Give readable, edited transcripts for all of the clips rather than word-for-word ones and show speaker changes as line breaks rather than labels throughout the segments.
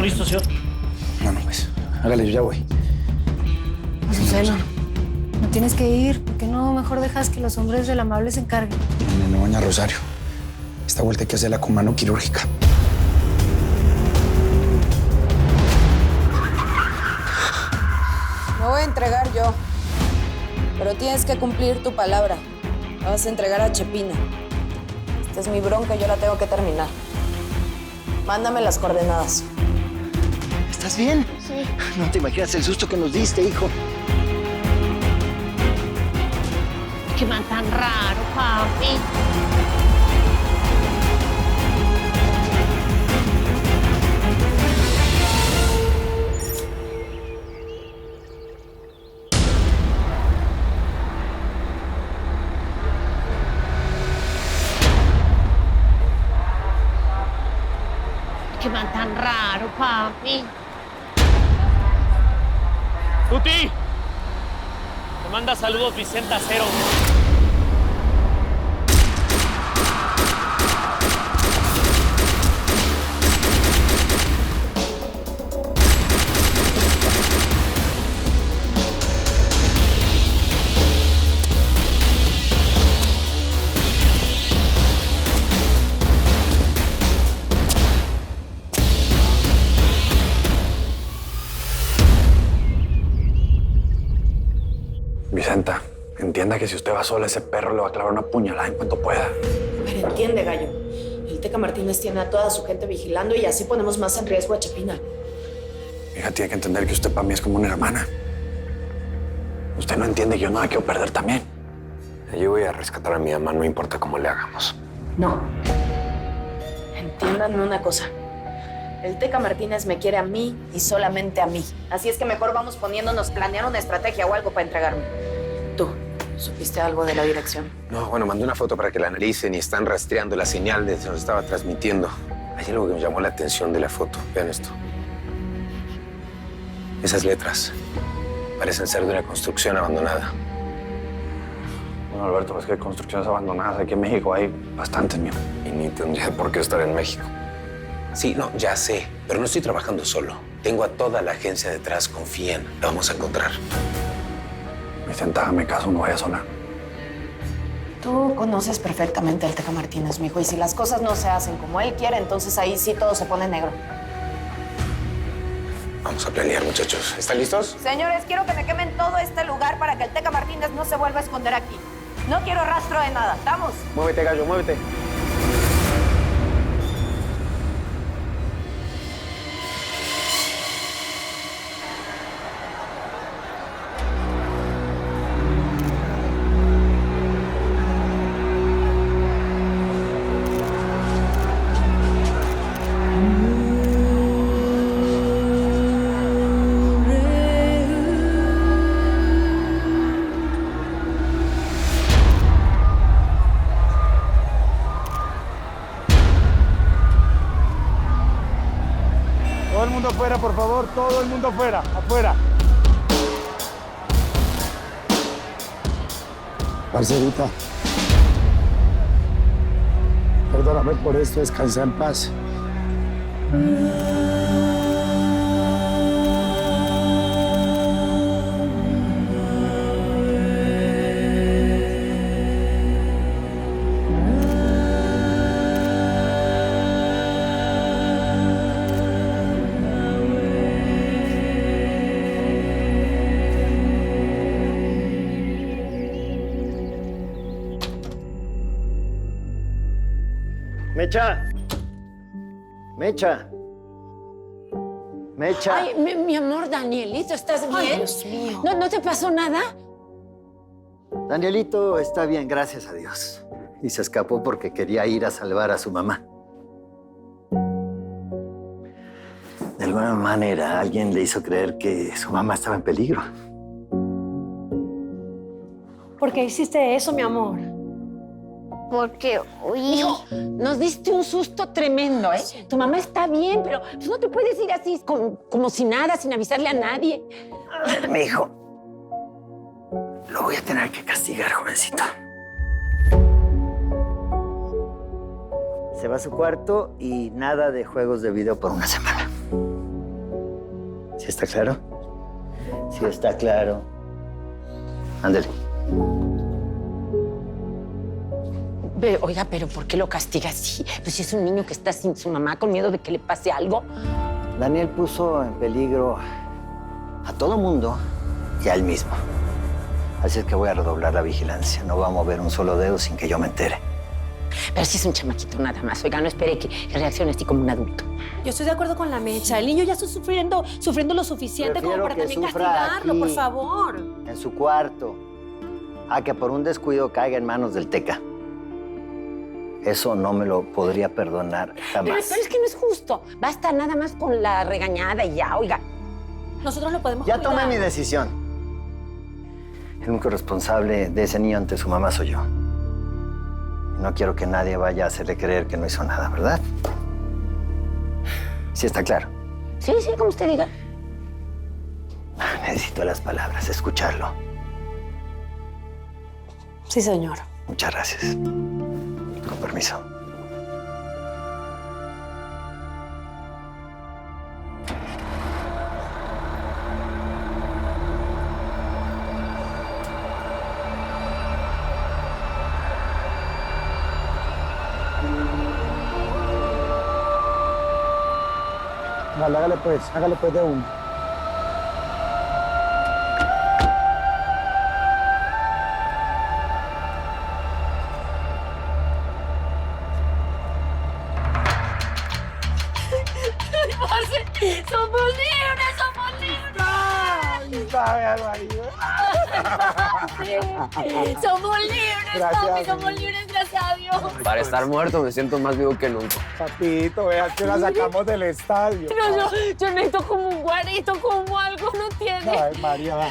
Todo listo, señor.
Bueno, pues, hágale, yo ya voy.
Azucena, no tienes que ir. ¿Por qué no mejor dejas que los hombres del amable se encarguen?
No, doña Rosario. Esta vuelta hay que hacerla con mano quirúrgica.
Me voy a entregar yo. Pero tienes que cumplir tu palabra. La vas a entregar a Chepina. Esta es mi bronca y yo la tengo que terminar. Mándame las coordenadas.
¿Estás bien?
Sí.
No te imaginas el susto que nos diste, hijo.
Qué man tan raro, papi. Qué man tan raro, papi.
¡Tuti! Te manda saludos Vicenta Cero.
Vicenta, entienda que si usted va sola, ese perro le va a clavar una puñalada en cuanto pueda.
A ver, entiende, gallo. El Teca Martínez tiene a toda su gente vigilando y así ponemos más en riesgo a Chepina.
Hija, tiene que entender que usted para mí es como una hermana. Usted no entiende que yo no la quiero perder también. Yo voy a rescatar a mi mamá, no importa cómo le hagamos.
No. Entiéndanme una cosa. El Teca Martínez me quiere a mí y solamente a mí. Así es que mejor vamos poniéndonos, planear una estrategia o algo para entregarme. ¿Tú supiste algo de la dirección?
No, bueno, mandé una foto para que la analicen y están rastreando la señal de que nos estaba transmitiendo. Hay algo que me llamó la atención de la foto. Vean esto. Esas letras parecen ser de una construcción abandonada.
Bueno, Alberto, es que construcciones abandonadas aquí en México hay bastantes, mío.
Y ni tendría por qué estar en México. Sí, no, ya sé, pero no estoy trabajando solo. Tengo a toda la agencia detrás, confíen, la vamos a encontrar.
Vicenta, hágame caso, no vaya sola.
Tú conoces perfectamente al Teca Martínez, mijo, y si las cosas no se hacen como él quiere, entonces ahí sí todo se pone negro.
Vamos a planear, muchachos. ¿Están listos?
Señores, quiero que me quemen todo este lugar para que el Teca Martínez no se vuelva a esconder aquí. No quiero rastro de nada. ¿Estamos?
Muévete, gallo, muévete.
Todo el mundo afuera, por favor. Todo el mundo afuera. Afuera.
Parcerita. Perdóname por esto, descansa en paz.
Mecha. Mecha. Mecha.
Ay, mi amor, Danielito, ¿estás bien?
Ay, Dios mío.
¿No te pasó nada?
Danielito está bien, gracias a Dios. Y se escapó porque quería ir a salvar a su mamá. De alguna manera, alguien le hizo creer que su mamá estaba en peligro.
¿Por qué hiciste eso, mi amor?
Porque, hijo, nos diste un susto tremendo, ¿eh? Tu mamá está bien, pero pues, no te puedes ir así como si nada, sin avisarle a nadie.
Mi hijo, lo voy a tener que castigar, jovencito. Se va a su cuarto y nada de juegos de video por una semana. ¿Sí está claro? Sí está claro. Ándale.
Oiga, pero ¿por qué lo castiga así? Pues si es un niño que está sin su mamá con miedo de que le pase algo.
Daniel puso en peligro a todo mundo y a él mismo. Así es que voy a redoblar la vigilancia. No va a mover un solo dedo sin que yo me entere.
Pero si es un chamaquito nada más. Oiga, no espere que reaccione así como un adulto.
Yo estoy de acuerdo con la Mecha. El niño ya está sufriendo lo suficiente
Prefiero
como para
que
también
sufra
castigarlo,
aquí,
por favor.
en su cuarto, a que por un descuido caiga en manos del Teca. Eso no me lo podría perdonar jamás.
Pero es que no es justo. Basta nada más con la regañada y ya, oiga.
Nosotros lo podemos
Ya
cuidar.
tomé mi decisión. El único responsable de ese niño ante su mamá soy yo. No quiero que nadie vaya a hacerle creer que no hizo nada, ¿verdad? Sí está claro.
Sí, como usted diga.
Necesito las palabras, escucharlo.
Sí, señor.
Muchas gracias. Con permiso.
Vale, hágale pues de uno.
¡Somos libres! ¡Somos libres! ¡Somos libres,
Gracias,
papi! ¡Somos
señor.
libres, gracias a Dios!
Para estar muerto me siento más vivo que nunca.
Papito, vea que la sacamos del estadio.
No, yo necesito como un guarito, como algo, ¿no tiene?
Ay, María, va.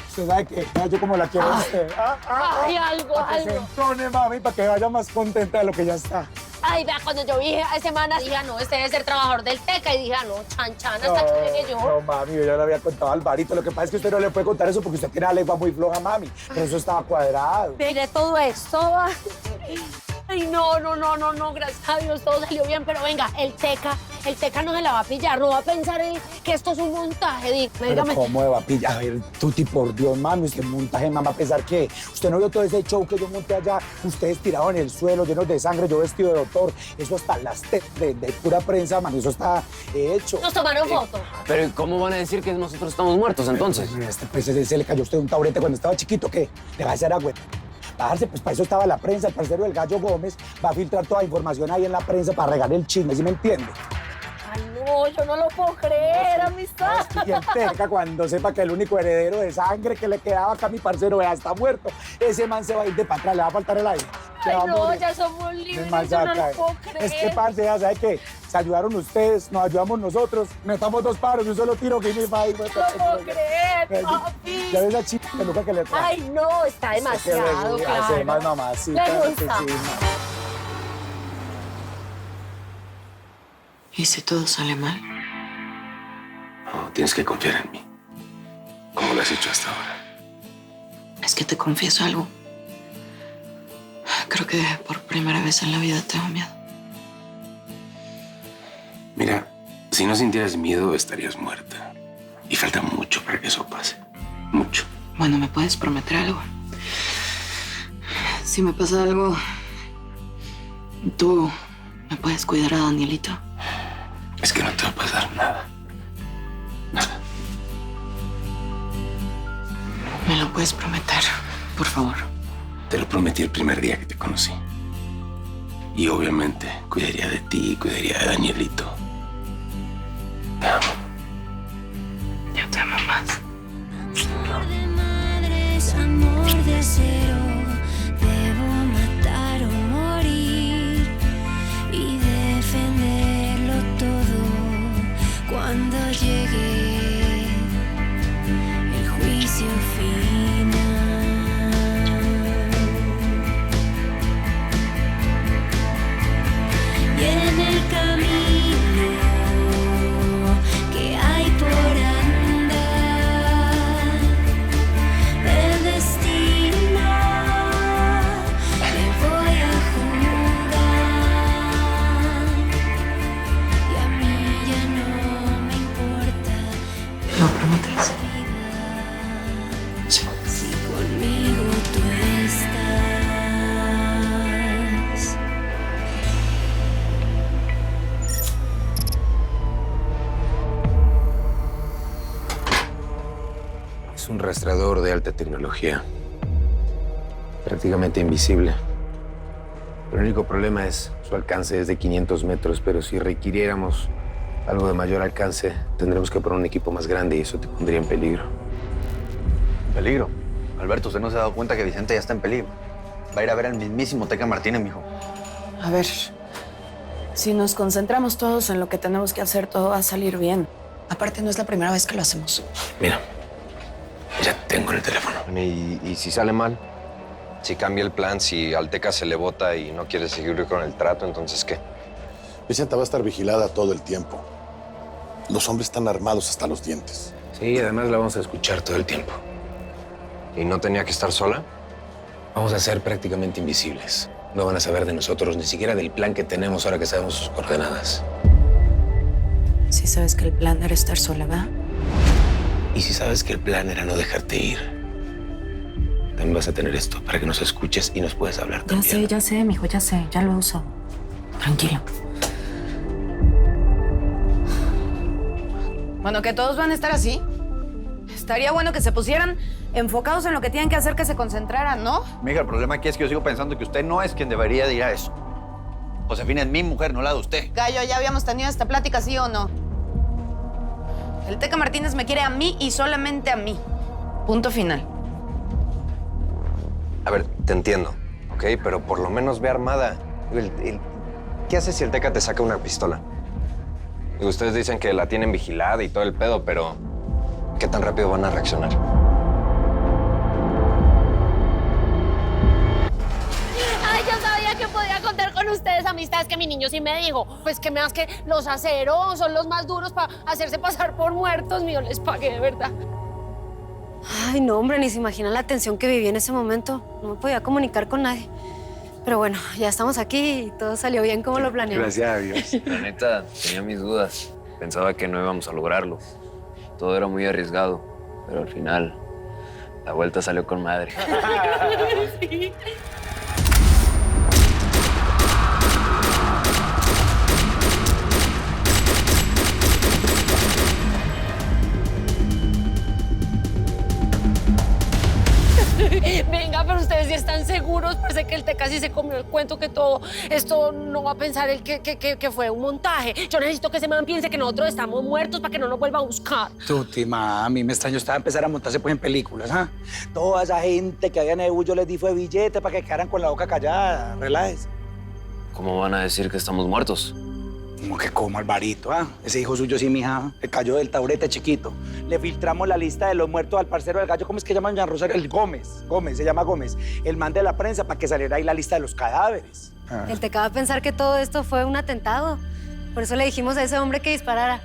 Usted sabe que yo como la quiero a usted.
Ay, algo,
Para que se
algo.
entone, mami, para que vaya más contenta de lo que ya está.
Ay, vea, cuando yo vi a semana dije, no, este debe ser trabajador del Teca. Y dije, no, chan, hasta que llegué yo.
No, mami, yo ya le había contado a Alvarito. Lo que pasa es que usted no le puede contar eso porque usted tiene la lengua muy floja, mami. Pero eso estaba cuadrado.
Mire todo esto. Ay, no, gracias a Dios todo salió bien, pero venga, el Teca no se la va a pillar, no va a pensar que esto es un montaje,
Pero
dígame.
¿cómo va a pillar? A ver, Tuti, por Dios, mami, usted montaje, mamá, a pensar que usted no vio todo ese show que yo monté allá, ustedes tirados en el suelo, llenos de sangre, yo vestido de doctor, eso hasta las de pura prensa, mami, eso está hecho.
Nos tomaron fotos.
Pero ¿y cómo van a decir que nosotros estamos muertos entonces?
Este pues se le cayó a usted un taburete cuando estaba chiquito, ¿qué? Le va a hacer agua. Bajarse, pues para eso estaba la prensa, el parcero del Gallo Gómez va a filtrar toda la información ahí en la prensa para regar el chisme, ¿sí me entiende?
Ay, no, yo no lo puedo creer, amistad.
Y el Teca, cuando sepa que el único heredero de sangre que le quedaba acá a mi parcero, vea, está muerto, ese man se va a ir de para atrás, le va a faltar el aire. Se va a
Ay, no,
morir.
ya somos libres,
El man se
yo
va
no
a
lo
caer.
puedo creer.
Es que, parce, ya sabe que se ayudaron ustedes, nos ayudamos nosotros, metamos dos paros y un solo tiro que ni va a ir.
No lo puedo creer, papi.
Ya ves la chica peluca que le trae.
Ay, no, está demasiado,
Hace más
claro.
mamacita.
Le gusta.
sí,
¿Y si todo sale mal?
No, tienes que confiar en mí. Como lo has hecho hasta ahora.
Es que te confieso algo. Creo que por primera vez en la vida tengo miedo.
Mira, si no sintieras miedo, estarías muerta. Y falta mucho para que eso pase. Mucho.
Bueno, ¿me puedes prometer algo? Si me pasa algo, ¿tú me puedes cuidar a Danielito?
Es que no te va a pasar nada. Nada.
¿Me lo puedes prometer, por favor?
Te lo prometí el primer día que te conocí. Y obviamente cuidaría de ti y cuidaría de Danielito. Te amo.
Yo te amo más.
Amor de madres, amor de acero. Debo matar o morir y defenderlo todo cuando llegue el juicio final. Y en el camino que hay por andar, el destino le voy a jugar. Y a mí ya no me importa
¿Lo prometes?
Si conmigo tú estás.
Es un rastreador de alta tecnología. Prácticamente invisible. El único problema es su alcance es de 500 metros, pero si requiriéramos algo de mayor alcance, tendremos que poner un equipo más grande y eso te pondría en peligro.
¿Peligro? Alberto, ¿usted no se ha dado cuenta que Vicente ya está en peligro? Va a ir a ver al mismísimo Teca Martínez, mijo.
A ver, si nos concentramos todos en lo que tenemos que hacer, todo va a salir bien. Aparte, no es la primera vez que lo hacemos.
Mira, ya tengo el teléfono.
¿Y si sale mal? Si cambia el plan, si al Teca se le bota y no quiere seguir con el trato, ¿entonces qué?
Vicenta va a estar vigilada todo el tiempo. Los hombres están armados hasta los dientes.
Sí, además la vamos a escuchar todo el tiempo.
¿Y no tenía que estar sola?
Vamos a ser prácticamente invisibles. No van a saber de nosotros, ni siquiera del plan que tenemos ahora que sabemos sus coordenadas.
Sí sabes que el plan era estar sola, ¿verdad?
Y si sabes que el plan era no dejarte ir, también vas a tener esto para que nos escuches y nos puedas hablar también.
Ya sé, mijo, ya sé. Ya lo uso. Tranquilo. Bueno, que todos van a estar así. Estaría bueno que se pusieran enfocados en lo que tienen que hacer, que se concentraran, ¿no?
Mija, el problema aquí es que yo sigo pensando que usted no es quien debería de ir a eso. Josefina es mi mujer, no la de usted.
Gallo, ya habíamos tenido esta plática, ¿sí o no? El Teca Martínez me quiere a mí y solamente a mí. Punto final.
A ver, te entiendo, ¿ok? Pero por lo menos ve armada. ¿Qué haces si el Teca te saca una pistola? Y ustedes dicen que la tienen vigilada y todo el pedo, pero ¿qué tan rápido van a reaccionar?
Ay, yo sabía que podía contar con ustedes, amistades, que mi niño sí me dijo. Pues que me das que los aceros son los más duros para hacerse pasar por muertos. Mío, les pagué, de verdad.
Ay, no, hombre, ni se imaginan la tensión que viví en ese momento. No me podía comunicar con nadie. Pero bueno, ya estamos aquí y todo salió bien como lo planeamos.
Gracias a Dios. La neta, tenía mis dudas. Pensaba que no íbamos a lograrlo. Todo era muy arriesgado, pero al final la vuelta salió con madre.
Sí. Venga, pero ustedes ya están seguros. Parece que el Teca sí se comió el cuento, que todo esto no va a pensar él que fue un montaje. Yo necesito que ese man piense que nosotros estamos muertos para que no nos vuelva a buscar.
Tuti, mami, me extraño estaba empezar a montarse pues en películas, ¿ah? Toda esa gente que había en EU yo les di fue billete para que quedaran con la boca callada. Relájese.
¿Cómo van a decir que estamos muertos?
Como que como Alvarito, ¿ah? Ese hijo suyo sí, mija, le cayó del taburete chiquito. Le filtramos la lista de los muertos al parcero del gallo, ¿cómo es que llaman Jean Rosario? El Gómez, se llama Gómez. El man de la prensa para que saliera ahí la lista de los cadáveres. Ah.
El Teca va a pensar que todo esto fue un atentado. Por eso le dijimos a ese hombre que disparara.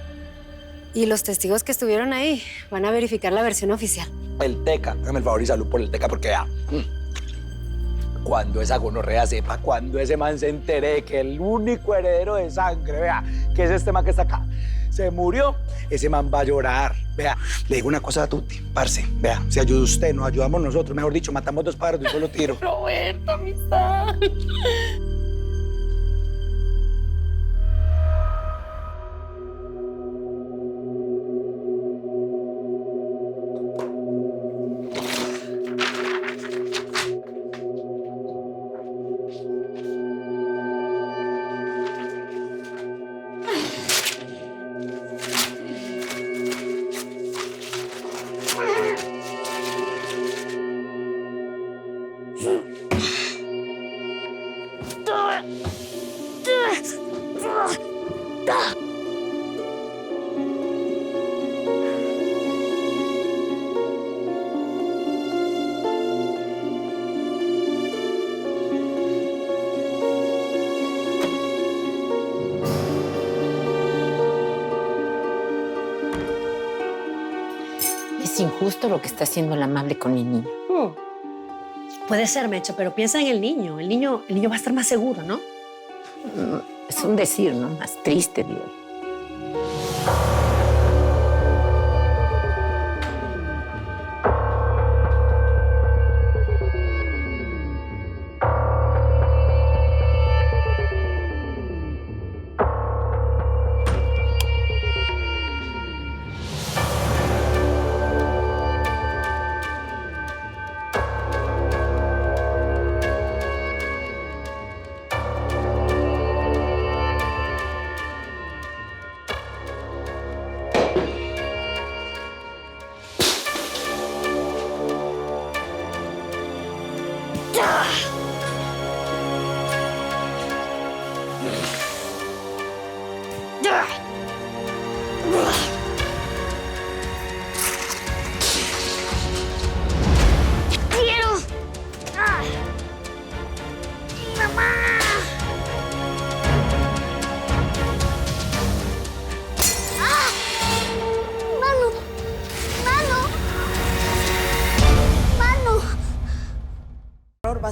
Y los testigos que estuvieron ahí van a verificar la versión oficial.
El Teca, hágame el favor y salud por el Teca, porque vea, cuando esa gonorrea sepa, cuando ese man se entere que el único heredero de sangre, vea, que es este man que está acá, se murió, ese man va a llorar. Vea, le digo una cosa a Tuti, parce, vea, si ayuda usted, nos ayudamos nosotros, mejor dicho, matamos dos pájaros de un solo tiro.
Roberto, amistad.
Es injusto lo que está haciendo el amable con mi niño.
Puede ser, Mecho, pero piensa en el niño. El niño va a estar más seguro, ¿no?
Es un decir, ¿no? Más triste, digo.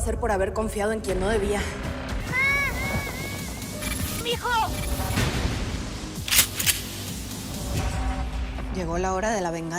ser por haber confiado en quien no debía.
¡Mijo!
Llegó la hora de la venganza.